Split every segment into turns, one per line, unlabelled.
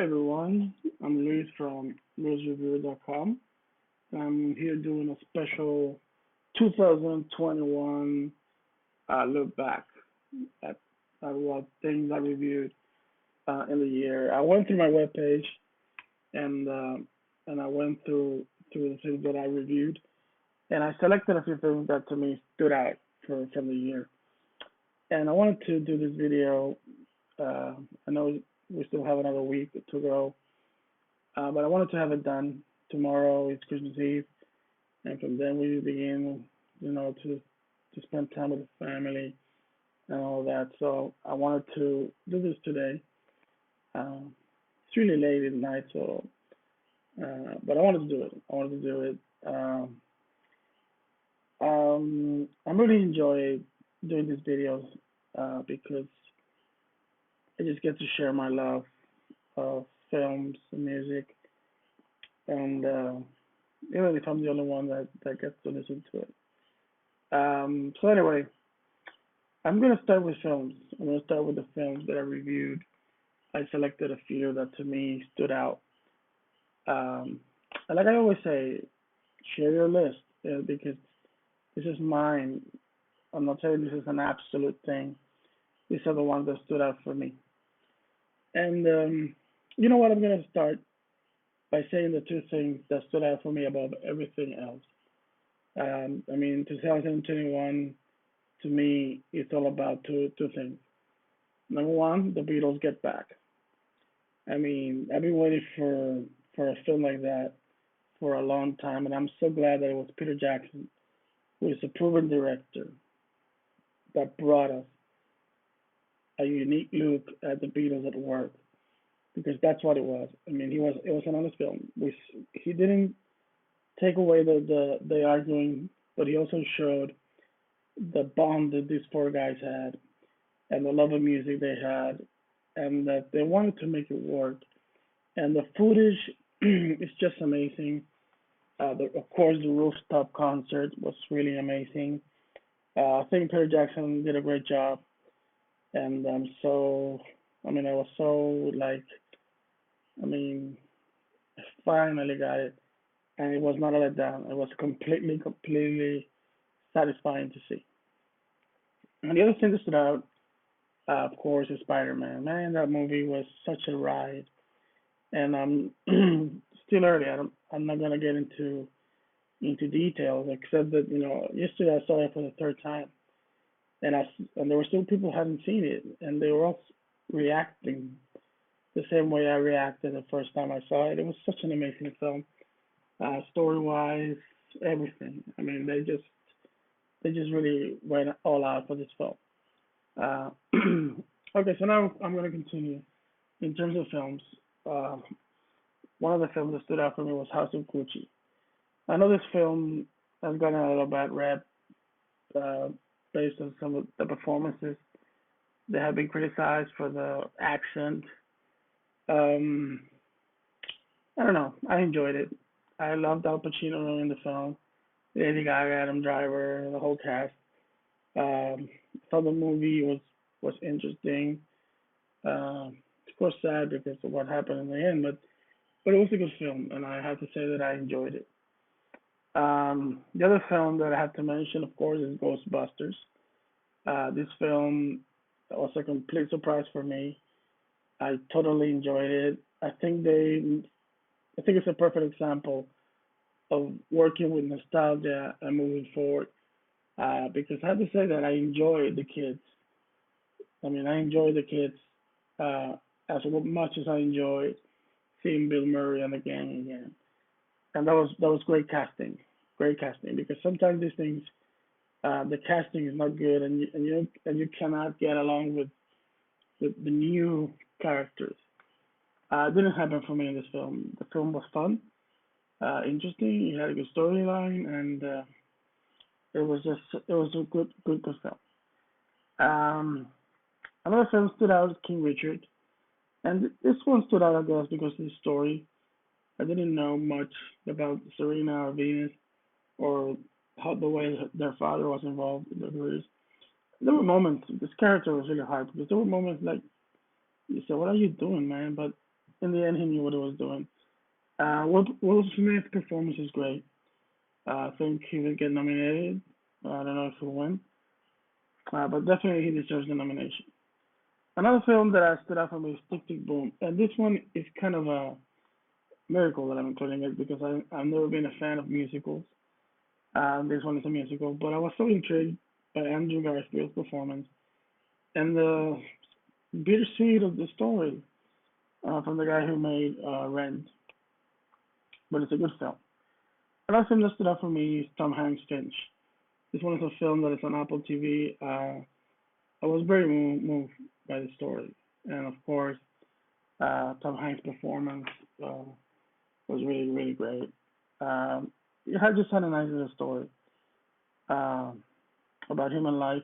Hi everyone, I'm Luis from LuisReview.com. I'm here doing a special 2021 look back at, at what things I reviewed in the year. I went through my webpage and I went through the things that I reviewed, and I selected a few things that to me stood out from the year. And I wanted to do this video. Uh, I know we still have another week to go, but I wanted to have it done tomorrow. It's Christmas Eve, and from then we begin, to spend time with the family and all that. So I wanted to do this today. It's really late at night, so but I wanted to do it. I wanted to do it. I'm really enjoy doing these videos because I just get to share my love of films and music, and even if I'm the only one that gets to listen to it. So anyway, I'm gonna start with films. I'm gonna start with the films that I reviewed. I selected a few that to me stood out. Um, and like I always say, share your list because this is mine. I'm not saying this is an absolute thing. These are the ones that stood out for me. And you know what? I'm gonna start by saying the two things that stood out for me above everything else. I mean, 2021 to me, it's all about two things. Number one, the Beatles get back. I mean, I've been waiting for a film like that for a long time, and I'm so glad that it was Peter Jackson, who is a proven director, that brought us a unique look at the Beatles at work, because that's what it was. I mean, it was an honest film. He didn't take away the arguing, but he also showed the bond that these four guys had and the love of music they had, and that they wanted to make it work. And the footage is just amazing. Of course, the rooftop concert was really amazing. I think Peter Jackson did a great job, and I mean, I was so like, I mean, I finally got it, and it was not a letdown. It was completely satisfying to see. And the other thing that stood out, of course, is Spider-Man. Man, that movie was such a ride, and still early. I'm not gonna get into details, except that yesterday I saw it for the third time, and there were still people who hadn't seen it, and they were all reacting the same way I reacted the first time I saw it. It was such an amazing film, story-wise, everything. I mean, they just really went all out for this film. Uh, okay, so now I'm going to continue. In terms of films, uh, one of the films that stood out for me was House of Gucci. I know this film has gotten a little bad rep uh, based on some of the performances. They have been criticized for the accent. Um, I don't know. I enjoyed it. I loved Al Pacino in the film, Lady Gaga, Adam Driver, the whole cast. Thought the movie was interesting. Of course, sad because of what happened in the end, but it was a good film, and I have to say that I enjoyed it. The other film that I have to mention, of course, is Ghostbusters. This film was a complete surprise for me. I totally enjoyed it. I think it's a perfect example of working with nostalgia and moving forward. Because I have to say that I enjoy the kids. I mean, I enjoy the kids uh, as much as I enjoy seeing Bill Murray and the gang again. And that was great casting. Because sometimes these things, the casting is not good, and you cannot get along with the new characters. It didn't happen for me in this film. The film was fun, interesting. It had a good storyline, and it was a good film. Um, Another film stood out, King Richard, and this one stood out, I guess, because of the story. I didn't know much about Serena or Venus or how the way their father was involved in their careers. There were moments. This character was really hard because there were moments like you said, "What are you doing, man?" But in the end, he knew what he was doing. Will Smith's performance is great. I think he will get nominated. I don't know if he'll win, but definitely he deserves the nomination. Another film that stood out for me is Tick Tick Boom, and this one is kind of a miracle that I'm including it because I've never been a fan of musicals. This one is a musical, but I was so intrigued by Andrew Garfield's performance and the bittersweet of the story from the guy who made Rent. But it's a good film. Another film that stood out for me is Tom Hanks' Finch. This one is a film that is on Apple TV. I was very moved by the story, and of course, Tom Hanks' performance was really great. It had just had a nice little story um, about human life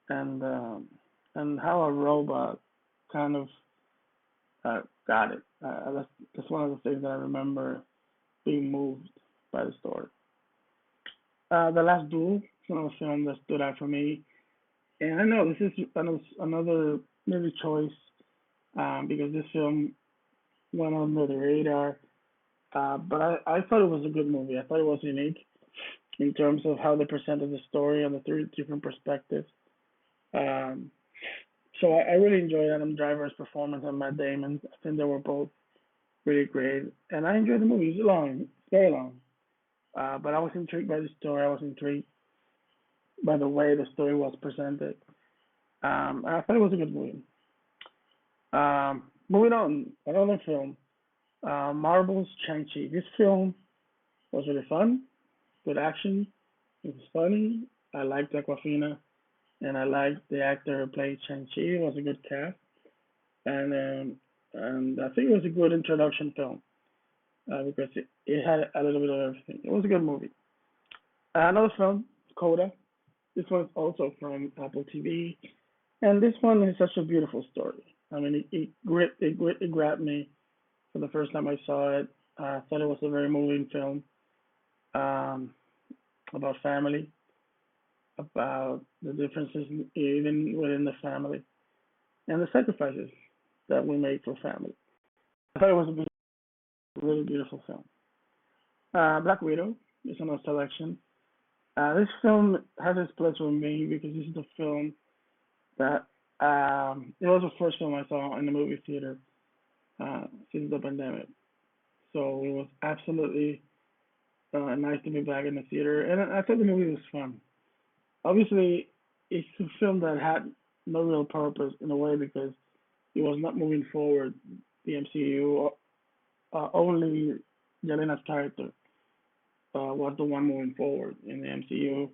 and how a robot kind of got it. That's one of the things that I remember being moved by the story. The Last Duel is another film that stood out for me, and I know this is another movie choice because this film went under the radar. But I thought it was a good movie. I thought it was unique in terms of how they presented the story and the three different perspectives. Um, so I really enjoyed Adam Driver's performance and Matt Damon. I think they were both really great, and I enjoyed the movie. It's long, it's very long, but I was intrigued by the story. I was intrigued by the way the story was presented. I thought it was a good movie. Moving on, another film, Marvel's Shang-Chi. This film was really fun, good action. It was funny. I liked Aquafina, and I liked the actor who played Shang-Chi. It was a good cast, and I think it was a good introduction film because it had a little bit of everything. It was a good movie. Another film, Coda. This one's also from Apple TV, and this one is such a beautiful story. I mean, it grabbed me for the first time I saw it. I thought it was a very moving film um, about family, about the differences even within the family, and the sacrifices that we make for family. I thought it was a really beautiful film. Black Widow is another selection. This film has its place with me because this is the film that it was the first film I saw in the movie theater since the pandemic. So it was absolutely nice to be back in the theater, and I thought the movie was fun. Obviously, it's a film that had no real purpose in a way because it was not moving forward the MCU. Only Yelena's character was the one moving forward in the MCU.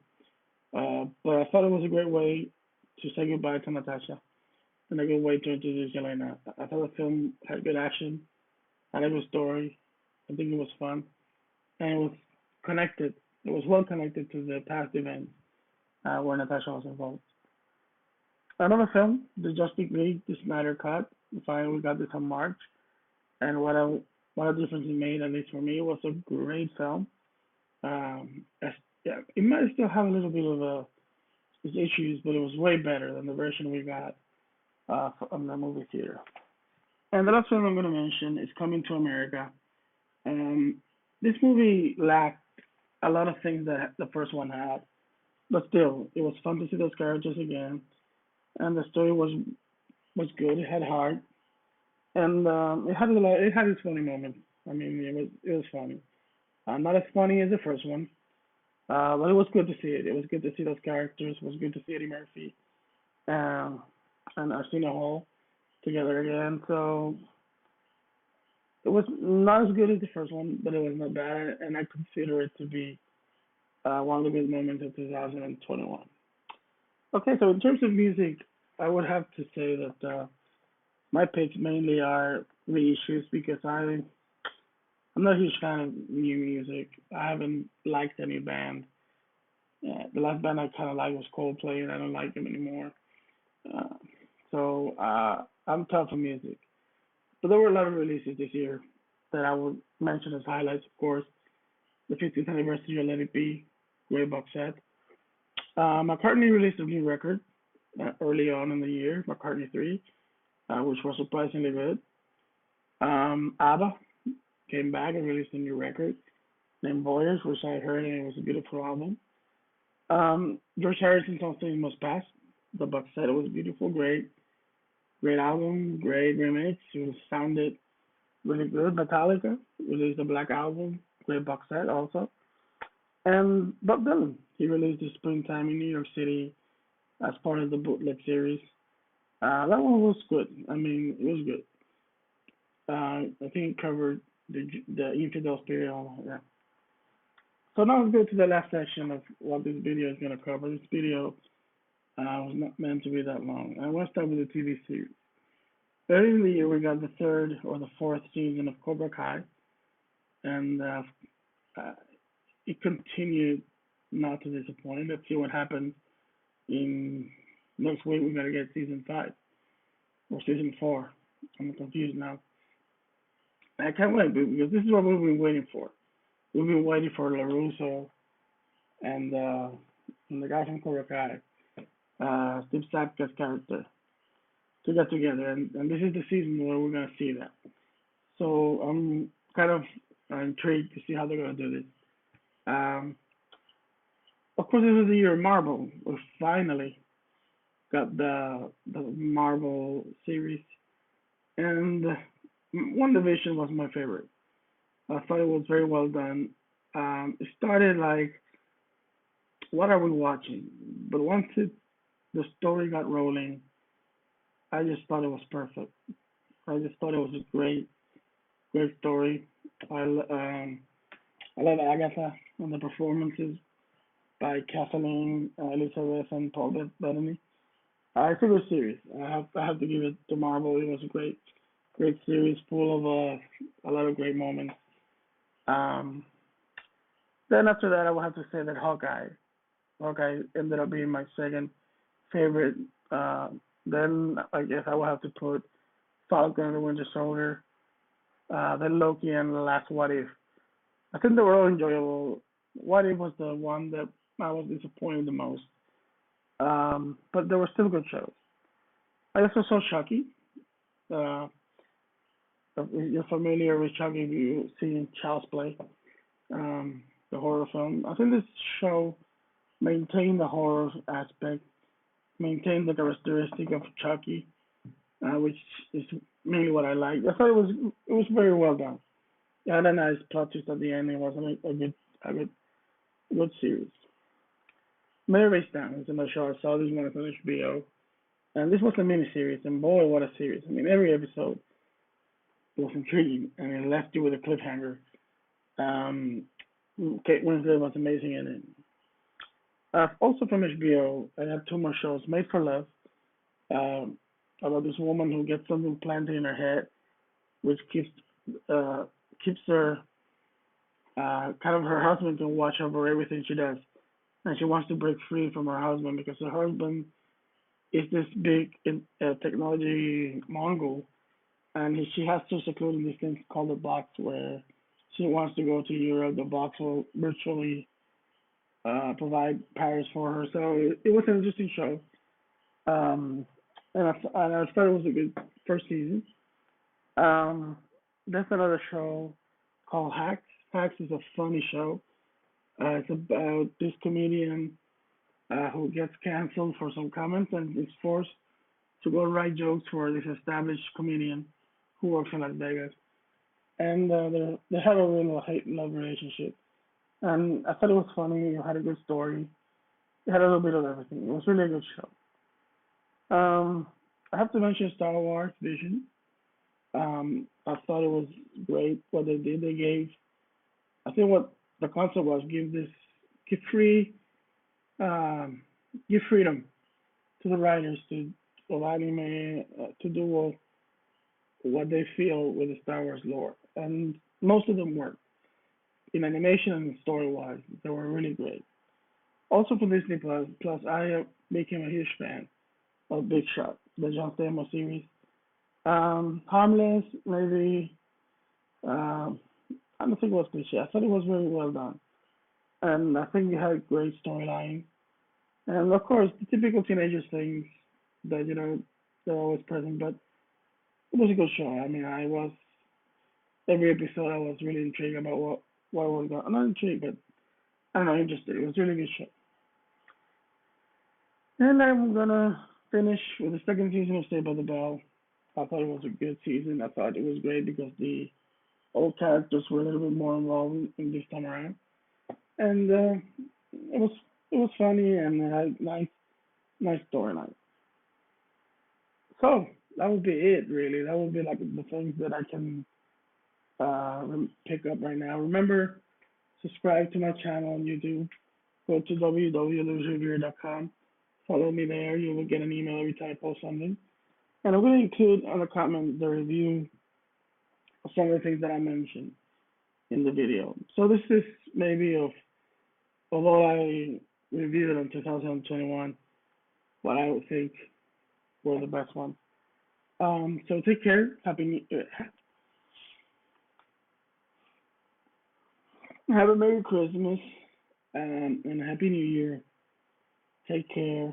But I thought it was a great way to say goodbye to Natasha and a good way to introduce Yelena. I thought the film had good action, had a good story. I think it was fun, and it was connected. It was well connected to the past events where Natasha was involved. Another film, the Justice League, the Snyder Cut. Finally, we got this in March, and what a difference it made. At least for me, it was a great film. Yeah, it might still have a little bit of its issues, but it was way better than the version we got from the movie theater. And the last film I'm going to mention is Coming to America. Um, this movie lacked a lot of things that the first one had, but still, it was fun to see those characters again, and the story was good. It had heart, and it had a lot. It had its funny moments. I mean, it was funny. Not as funny as the first one, but it was good to see it. It was good to see those characters. It was good to see Eddie Murphy um, and Arsenio Hall together again. So it was not as good as the first one, but it was not bad, and I consider it to be one of the good moments of 2021. Okay, so in terms of music, I would have to say that my picks mainly are reissues because I'm not a huge fan of new music. I haven't liked any band. The last band I kind of liked was Coldplay, and I don't like them anymore. Uh, so I'm tough for music. But there were a lot of releases this year that I would mention as highlights, of course. The 50th anniversary of Let It Be, great box set. McCartney released a new record early on in the year, McCartney 3, which was surprisingly good. ABBA came back and released a new record named Voyage, which I heard and it was a beautiful album. George Harrison's On Things Must Pass, the box set, it was beautiful, great album, great remix. It was sounded really good. Metallica released a Black Album, great box set also. And Bob Dylan, he released the Springtime in New York City as part of the bootleg series. That one was good. I mean, it was good. I think it covered the infidel spirit. Yeah. So now let's go to the last section of what this video is going to cover. This video was not meant to be that long. I want to start with the TV series. Early in the year, we got the third or the fourth season of Cobra Kai, and uh, it continued not to disappoint. Let's see what happens in next week. We're gonna get season five or season four. I'm confused now. I can't wait because this is what we've been waiting for. We've been waiting for LaRusso and and the guy from Cobra Kai, Steve Sapka's character, to get together, and this is the season where we're gonna see that. So I'm kind of intrigued to see how they're gonna do this. Um, of course, this is the year of Marvel. We finally got the Marvel series, and One Division was my favorite. I thought it was very well done. It started like, what are we watching? But once the story got rolling, I just thought it was perfect. I just thought it was a great story. I love Agatha and the performances by Kathleen Elizabeth and Paul Bettany. It's a good series. I have to give it to Marvel. It was a great series full of a lot of great moments. Um, then after that, I will have to say that Hawkeye ended up being my second favorite. Uh, then I guess I will have to put Falcon and the Winter Soldier. Then Loki and the last What If. I think they were all enjoyable. What If was the one that I was disappointed the most. But they were still good shows. I also saw Chucky. Uh, if you're familiar with Chucky, if you've seen Child's Play, the horror film. I think this show maintained the horror aspect, maintained the characteristic of Chucky, which is mainly what I liked. I thought it was very well done. It had a nice plot twist at the end. It was a good series. Mary Down is another show. I saw this one on HBO, and this was a mini series, and boy, what a series! I mean, every episode was intriguing, and it left you with a cliffhanger. Um, Kate Winslet was amazing in it. Also from HBO, I have two more shows. Made for Love, um, about this woman who gets something planted in her head, which uh, keeps her kind of her husband can watch over everything she does, and she wants to break free from her husband because her husband is this big technology mongol, and she has to seclude in this thing called the box where she wants to go to Europe. The box will virtually provide Paris for her. So it was an interesting show. Um, and I thought it was a good first season. Um, there's another show called Hacks. Hacks is a funny show. It's about this comedian who gets canceled for some comments and is forced to go write jokes for this established comedian who works in Las Vegas. And they have a real hate love relationship. And I thought it was funny. It had a good story. It had a little bit of everything. It was really a good show. I have to mention Star Wars Vision. I thought it was great what they did. They gave, I think what the concept was, give free, um, give freedom to the writers to of anime to do what they feel with the Star Wars lore, and most of them worked in animation and story wise. They were really great. Also for Disney Plus, I became a huge fan of Big Shot, the John Stamos series. Harmless, maybe. Um, I don't think it was cliche. I thought it was very well done, and I think it had a great storyline. And of course, the typical teenagers things that they're always present. But it was a good show. I mean, I was. every episode I was really intrigued about what was going. Not intrigued, but I don't know, interested. It was a really good show. And I'm gonna finish with the second season of Saved by the Bell. I thought it was a good season. I thought it was great because the old characters were a little bit more involved in this time around, and it was funny and it had nice storyline. So that would be it, really. That would be like the things that I can pick up right now. Remember, subscribe to my channel on YouTube. Go to www.loserreviewer.com. Follow me there. You will get an email every time I post something. And I'm going to include on the comment the review of some of the things that I mentioned in the video. So this is maybe although I reviewed in 2021, what I would think were the best ones. So take care. Have a Merry Christmas and a Happy New Year. Take care.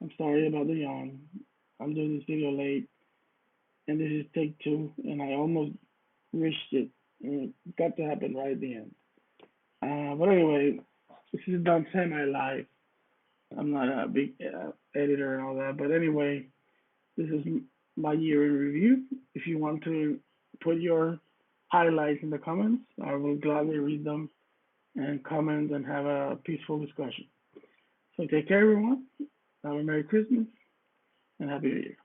I'm sorry about the yawn. I'm doing this video late, and this is take two, and I almost reached it. And it got to happen right at the end. But anyway, this is done semi-live. I'm not a big editor and all that, but anyway, this is my year in review. If you want to put your highlights in the comments, I will gladly read them and comment and have a peaceful discussion. So take care, everyone. Have a Merry Christmas and Happy New Year.